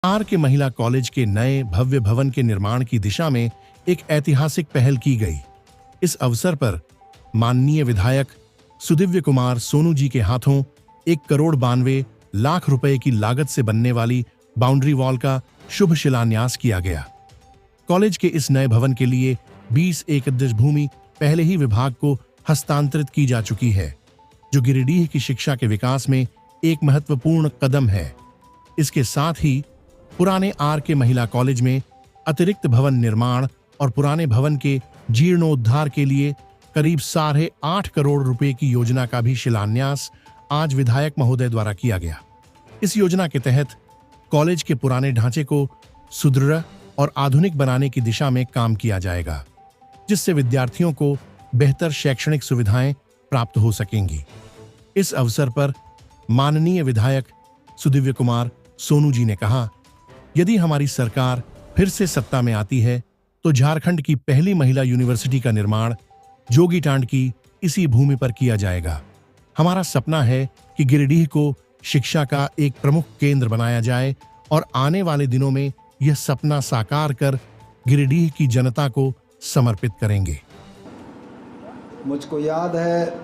Are के महिला college के नए भव्य भवन के निर्माण की दिशा में एक ऐतिहासिक पहल की गई। इस अवसर पर माननीय विधायक सुदिव्य कुमार सोनू जी के हाथों 1,92,00,000 रुपए की लागत से बनने वाली बाउंड्री वॉल का शुभ शिलान्यास किया गया। कॉलेज के इस नए भवन के लिए 20 एकड़ भूमि पहले ही विभाग को हस्तांतरित की जा चुकी है, जो गिरिडीह की शिक्षा के विकास में एक महत्वपूर्ण कदम है। इसके साथ ही पुराने आर के महिला कॉलेज में अतिरिक्त भवन निर्माण और पुराने भवन के जीर्णोद्धार के लिए करीब 8.5 करोड़ रुपए की योजना का भी शिलान्यास आज विधायक महोदय द्वारा किया गया। इस योजना के तहत कॉलेज के पुराने ढांचे को सुदृढ़ और आधुनिक बनाने की दिशा में काम किया जाएगा, जिससे विद्यार्थियों को बेहतर शैक्षणिक सुविधाएं प्राप्त हो सकेंगी। इस अवसर पर माननीय विधायक सुदिव्य कुमार सोनू जी ने कहा, यदि हमारी सरकार फिर से सत्ता में आती है तो झारखंड की पहली महिला यूनिवर्सिटी का निर्माण जोगीटांड की इसी भूमि पर किया जाएगा। हमारा सपना है कि गिरिडीह को शिक्षा का एक प्रमुख केंद्र बनाया जाए और आने वाले दिनों में यह सपना साकार कर गिरिडीह की जनता को समर्पित करेंगे। मुझको याद है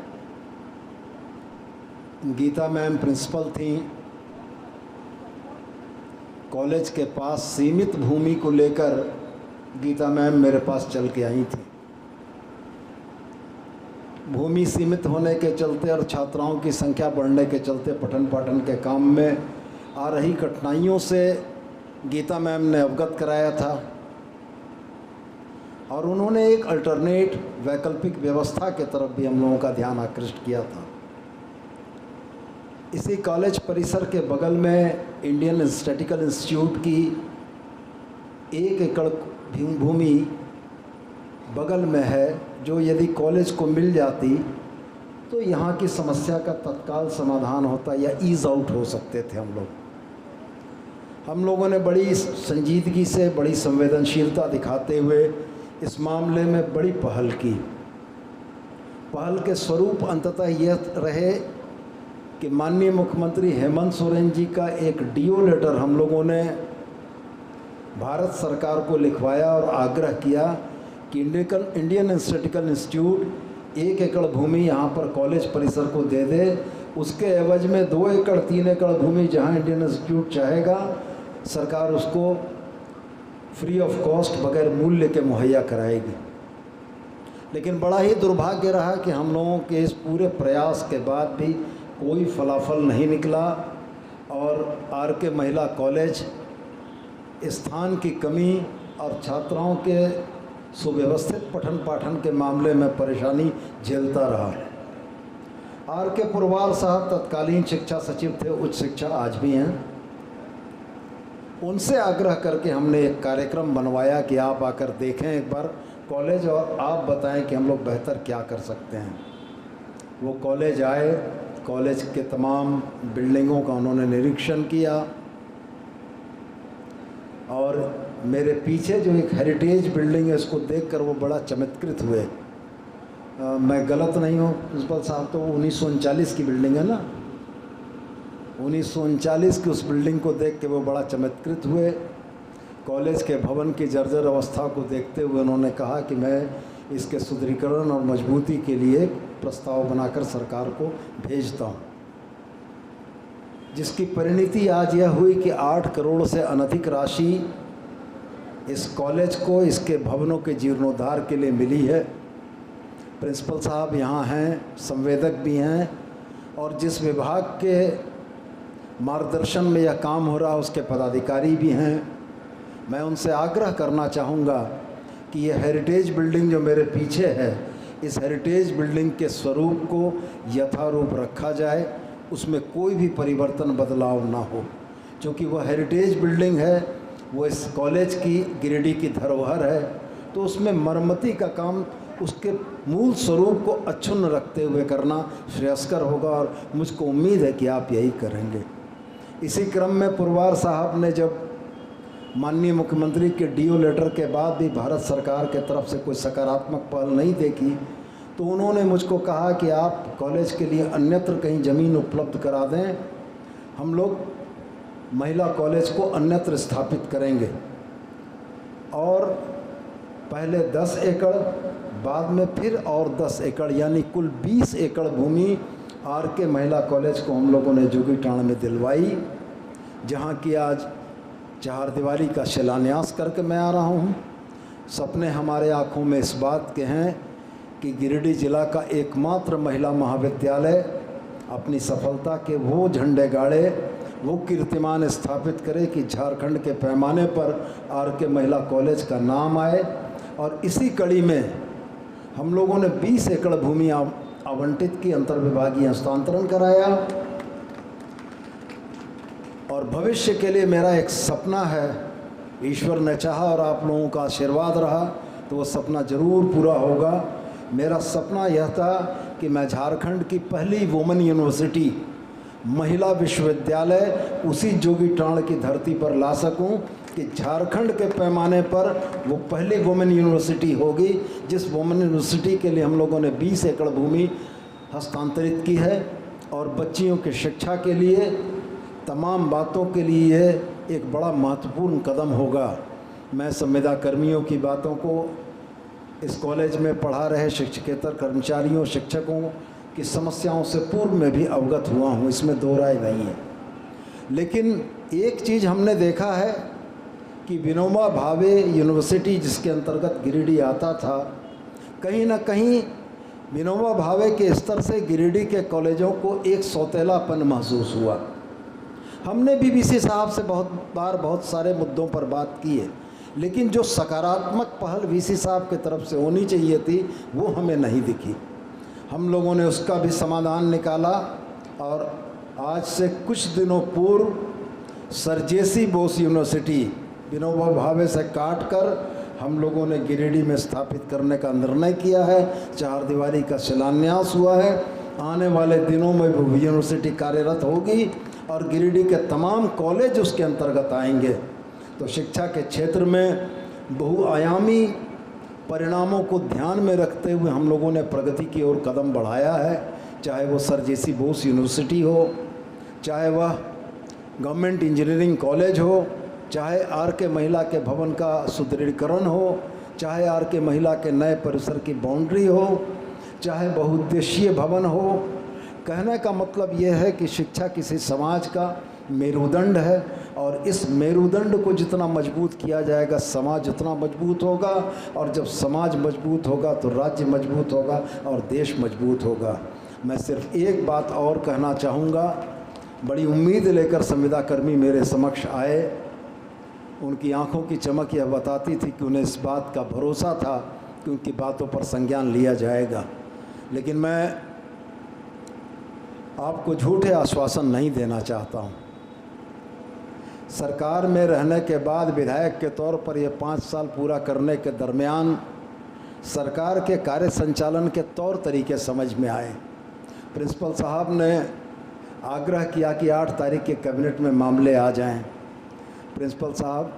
गीता मैम प्रिंसिपल थी, कॉलेज के पास सीमित भूमि को लेकर गीता मैम मेरे पास चल के आई थी। भूमि सीमित होने के चलते और छात्राओं की संख्या बढ़ने के चलते पठन पाठन के काम में आ रही कठिनाइयों से गीता मैम ने अवगत कराया था और उन्होंने एक अल्टरनेट वैकल्पिक व्यवस्था के तरफ भी हम लोगों का ध्यान आकृष्ट किया था। इसी कॉलेज परिसर के बगल में इंडियन स्टैटिकल इंस्टीट्यूट की 1 एकड़ भूमि बगल में है, जो यदि कॉलेज को मिल जाती तो यहाँ की समस्या का तत्काल समाधान होता या ईज आउट हो सकते थे। हम लोगों ने बड़ी संजीदगी से, बड़ी संवेदनशीलता दिखाते हुए इस मामले में बड़ी पहल की। पहल के स्वरूप अंततः यह रहे कि माननीय मुख्यमंत्री हेमंत सोरेन जी का एक डीओ लेटर हम लोगों ने भारत सरकार को लिखवाया और आग्रह किया कि इंडियन स्टैटिकल इंस्टीट्यूट 1 एकड़ भूमि यहाँ पर कॉलेज परिसर को दे दे, उसके एवज में 2 एकड़ 3 एकड़ भूमि जहाँ इंडियन इंस्टीट्यूट चाहेगा सरकार उसको फ्री ऑफ कॉस्ट बगैर मूल्य के मुहैया कराएगी। लेकिन बड़ा ही दुर्भाग्य रहा कि हम लोगों के इस पूरे प्रयास के बाद भी कोई फलाफल नहीं निकला और आर के महिला कॉलेज स्थान की कमी और छात्राओं के सुव्यवस्थित पठन पाठन के मामले में परेशानी झेलता रहा। आर के पुरवार साहब तत्कालीन शिक्षा सचिव थे, उच्च शिक्षा आज भी हैं। उनसे आग्रह करके हमने एक कार्यक्रम बनवाया कि आप आकर देखें एक बार कॉलेज और आप बताएं कि हम लोग बेहतर क्या कर सकते हैं। वो कॉलेज आए, कॉलेज के तमाम बिल्डिंगों का उन्होंने निरीक्षण किया और मेरे पीछे जो एक हेरिटेज बिल्डिंग है उसको देखकर वो बड़ा चमत्कृत हुए। मैं गलत नहीं हूँ प्रिंसिपल साहब, तो 1939 की बिल्डिंग है ना, 1939 की उस बिल्डिंग को देख के वो बड़ा चमत्कृत हुए। कॉलेज के भवन की जर्जर अवस्था को देखते हुए उन्होंने कहा कि मैं इसके सुदृढ़ीकरण और मजबूती के लिए प्रस्ताव बनाकर सरकार को भेजता हूँ, जिसकी परिणति आज यह हुई कि 8 करोड़ से अनधिक राशि इस कॉलेज को इसके भवनों के जीर्णोद्धार के लिए मिली है। प्रिंसिपल साहब यहाँ हैं, संवेदक भी हैं और जिस विभाग के मार्गदर्शन में यह काम हो रहा है उसके पदाधिकारी भी हैं। मैं उनसे आग्रह करना चाहूँगा कि ये हेरिटेज बिल्डिंग जो मेरे पीछे है, इस हेरिटेज बिल्डिंग के स्वरूप को यथारूप रखा जाए, उसमें कोई भी परिवर्तन बदलाव ना हो, क्योंकि वह हेरिटेज बिल्डिंग है, वो इस कॉलेज की गिरिडीह की धरोहर है, तो उसमें मरम्मती का काम उसके मूल स्वरूप को अक्षुण्ण रखते हुए करना श्रेयस्कर होगा और मुझको उम्मीद है कि आप यही करेंगे। इसी क्रम में पुरवार साहब ने जब माननीय मुख्यमंत्री के डीओ लेटर के बाद भी भारत सरकार के तरफ से कोई सकारात्मक पहल नहीं देखी, तो उन्होंने मुझको कहा कि आप कॉलेज के लिए अन्यत्र कहीं ज़मीन उपलब्ध करा दें, हम लोग महिला कॉलेज को अन्यत्र स्थापित करेंगे और पहले 10 एकड़, बाद में फिर और 10 एकड़, यानी कुल 20 एकड़ भूमि आर के महिला कॉलेज को हम लोगों ने जोगीटाण में दिलवाई, जहाँ की आज चहारदीवारी का शिलान्यास करके मैं आ रहा हूँ। सपने हमारे आँखों में इस बात के हैं कि गिरिडीह जिला का एकमात्र महिला महाविद्यालय अपनी सफलता के वो झंडे गाड़े, वो कीर्तिमान स्थापित करे कि झारखंड के पैमाने पर आर के महिला कॉलेज का नाम आए। और इसी कड़ी में हम लोगों ने 20 एकड़ भूमि आवंटित की, अंतर्विभागीय हस्तांतरण कराया। और भविष्य के लिए मेरा एक सपना है, ईश्वर ने चाहा और आप लोगों का आशीर्वाद रहा तो वो सपना ज़रूर पूरा होगा। मेरा सपना यह था कि मैं झारखंड की पहली वुमेन यूनिवर्सिटी, महिला विश्वविद्यालय उसी जोगीटाण की धरती पर ला सकूं कि झारखंड के पैमाने पर वो पहली वुमेन यूनिवर्सिटी होगी, जिस वुमेन यूनिवर्सिटी के लिए हम लोगों ने 20 एकड़ भूमि हस्तांतरित की है। और बच्चियों की शिक्षा के लिए, तमाम बातों के लिए एक बड़ा महत्वपूर्ण कदम होगा। मैं संविदा कर्मियों की बातों को, इस कॉलेज में पढ़ा रहे शिक्षकेतर कर्मचारियों, शिक्षकों की समस्याओं से पूर्व में भी अवगत हुआ हूँ, इसमें दो राय नहीं है। लेकिन एक चीज़ हमने देखा है कि विनोबा भावे यूनिवर्सिटी जिसके अंतर्गत गिरिडीह आता था, कहीं ना कहीं विनोबा भावे के स्तर से गिरिडीह के कॉलेजों को एक सौतेलापन महसूस हुआ। हमने भी वीसी साहब से बहुत सारे मुद्दों पर बात की है, लेकिन जो सकारात्मक पहल वीसी साहब की तरफ से होनी चाहिए थी वो हमें नहीं दिखी। हम लोगों ने उसका भी समाधान निकाला और आज से कुछ दिनों पूर्व sir JC. Bose university Vinoba Bhave से काट कर हम लोगों ने गिरिडीह में स्थापित करने का निर्णय किया है। चहारदीवारी का शिलान्यास हुआ है। आने वाले दिनों में वो यूनिवर्सिटी कार्यरत होगी और गिरिडीह के तमाम कॉलेज उसके अंतर्गत आएंगे। तो शिक्षा के क्षेत्र में बहुआयामी परिणामों को ध्यान में रखते हुए हम लोगों ने प्रगति की ओर कदम बढ़ाया है। चाहे वो सर जे.सी. बोस यूनिवर्सिटी हो, चाहे वह गवर्नमेंट इंजीनियरिंग कॉलेज हो, चाहे आर के महिला के भवन का सुदृढ़ीकरण हो, चाहे आर के महिला के नए परिसर की बाउंड्री हो, चाहे बहुउद्देशीय भवन हो। कहने का मतलब यह है कि शिक्षा किसी समाज का मेरुदंड है और इस मेरुदंड को जितना मजबूत किया जाएगा समाज उतना मजबूत होगा, और जब समाज मजबूत होगा तो राज्य मजबूत होगा और देश मजबूत होगा। मैं सिर्फ एक बात और कहना चाहूँगा। बड़ी उम्मीद लेकर संविदा कर्मी मेरे समक्ष आए। उनकी आंखों की चमक यह बताती थी कि उन्हें इस बात का भरोसा था कि उनकी बातों पर संज्ञान लिया जाएगा। लेकिन मैं आपको झूठे आश्वासन नहीं देना चाहता हूँ। सरकार में रहने के बाद विधायक के तौर पर यह 5 साल पूरा करने के दरमियान सरकार के कार्य संचालन के तौर तरीके समझ में आए। प्रिंसिपल साहब ने आग्रह किया कि 8 तारीख के कैबिनेट में मामले आ जाएं। प्रिंसिपल साहब,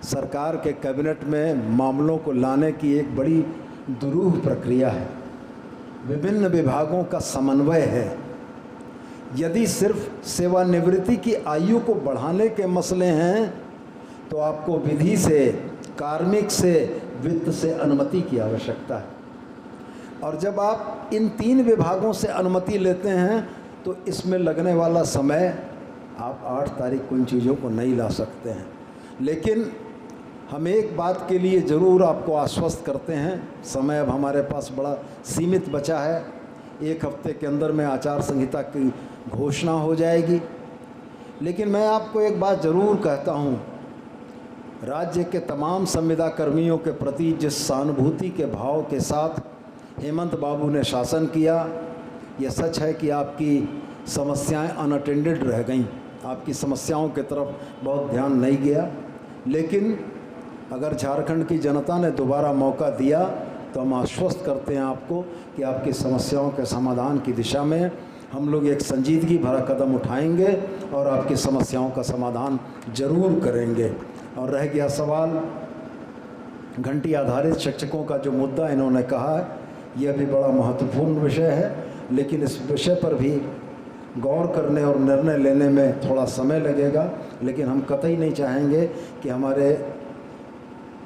सरकार के कैबिनेट में मामलों को लाने की एक बड़ी दुरूह प्रक्रिया है। विभिन्न विभागों का समन्वय है। यदि सिर्फ सेवानिवृत्ति की आयु को बढ़ाने के मसले हैं तो आपको विधि से, कार्मिक से, वित्त से अनुमति की आवश्यकता है। और जब आप इन 3 विभागों से अनुमति लेते हैं तो इसमें लगने वाला समय, आप 8 तारीख को इन चीज़ों को नहीं ला सकते हैं। लेकिन हम एक बात के लिए ज़रूर आपको आश्वस्त करते हैं, समय अब हमारे पास बड़ा सीमित बचा है। 1 हफ्ते के अंदर में आचार संहिता की घोषणा हो जाएगी। लेकिन मैं आपको एक बात ज़रूर कहता हूँ, राज्य के तमाम संविदा कर्मियों के प्रति जिस सहानुभूति के भाव के साथ हेमंत बाबू ने शासन किया, यह सच है कि आपकी समस्याएं अनअटेंडेड रह गईं, आपकी समस्याओं की तरफ बहुत ध्यान नहीं गया। लेकिन अगर झारखंड की जनता ने दोबारा मौका दिया तो हम आश्वस्त करते हैं आपको कि आपकी समस्याओं के समाधान की दिशा में हम लोग एक संजीदगी भरा कदम उठाएंगे और आपकी समस्याओं का समाधान जरूर करेंगे। और रह गया सवाल घंटी आधारित शिक्षकों का, जो मुद्दा इन्होंने कहा है, यह भी बड़ा महत्वपूर्ण विषय है। लेकिन इस विषय पर भी गौर करने और निर्णय लेने में थोड़ा समय लगेगा, लेकिन हम कतई नहीं चाहेंगे कि हमारे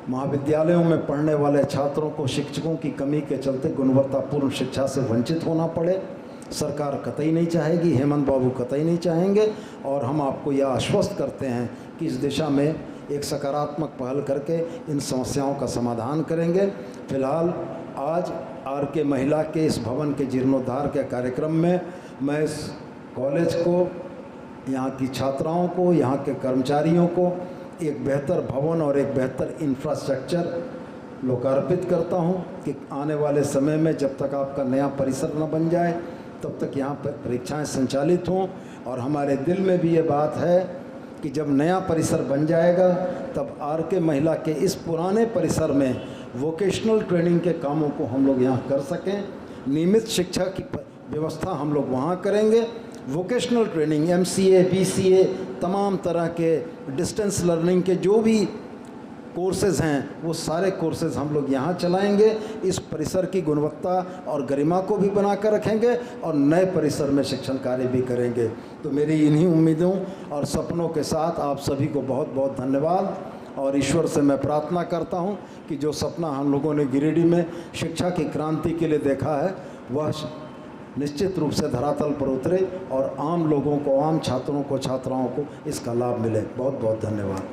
महाविद्यालयों में पढ़ने वाले छात्रों को शिक्षकों की कमी के चलते गुणवत्तापूर्ण शिक्षा से वंचित होना पड़े। सरकार कतई नहीं चाहेगी, हेमंत बाबू कतई नहीं चाहेंगे, और हम आपको यह आश्वस्त करते हैं कि इस दिशा में एक सकारात्मक पहल करके इन समस्याओं का समाधान करेंगे। फिलहाल आज आर.के. महिला के इस भवन के जीर्णोद्धार के कार्यक्रम में मैं इस कॉलेज को, यहाँ की छात्राओं को, यहाँ के कर्मचारियों को एक बेहतर भवन और एक बेहतर इंफ्रास्ट्रक्चर लोकार्पित करता हूँ कि आने वाले समय में जब तक आपका नया परिसर न बन जाए तब तक यहाँ पर परीक्षाएं संचालित हों। और हमारे दिल में भी ये बात है कि जब नया परिसर बन जाएगा तब आर.के. महिला के इस पुराने परिसर में वोकेशनल ट्रेनिंग के कामों को हम लोग यहाँ कर सकें। नियमित शिक्षा की व्यवस्था हम लोग वहाँ करेंगे। वोकेशनल ट्रेनिंग, MCA, BCA, तमाम तरह के डिस्टेंस लर्निंग के जो भी कोर्सेज़ हैं वो सारे कोर्सेज़ हम लोग यहाँ चलाएंगे। इस परिसर की गुणवत्ता और गरिमा को भी बना कर रखेंगे और नए परिसर में शिक्षण कार्य भी करेंगे। तो मेरी इन्हीं उम्मीदों और सपनों के साथ आप सभी को बहुत बहुत धन्यवाद, और ईश्वर से मैं प्रार्थना करता हूँ कि जो सपना हम लोगों ने गिरिडीह में शिक्षा की क्रांति के लिए देखा है वह निश्चित रूप से धरातल पर उतरे और आम लोगों को, आम छात्रों को, छात्राओं को इसका लाभ मिले। बहुत बहुत धन्यवाद।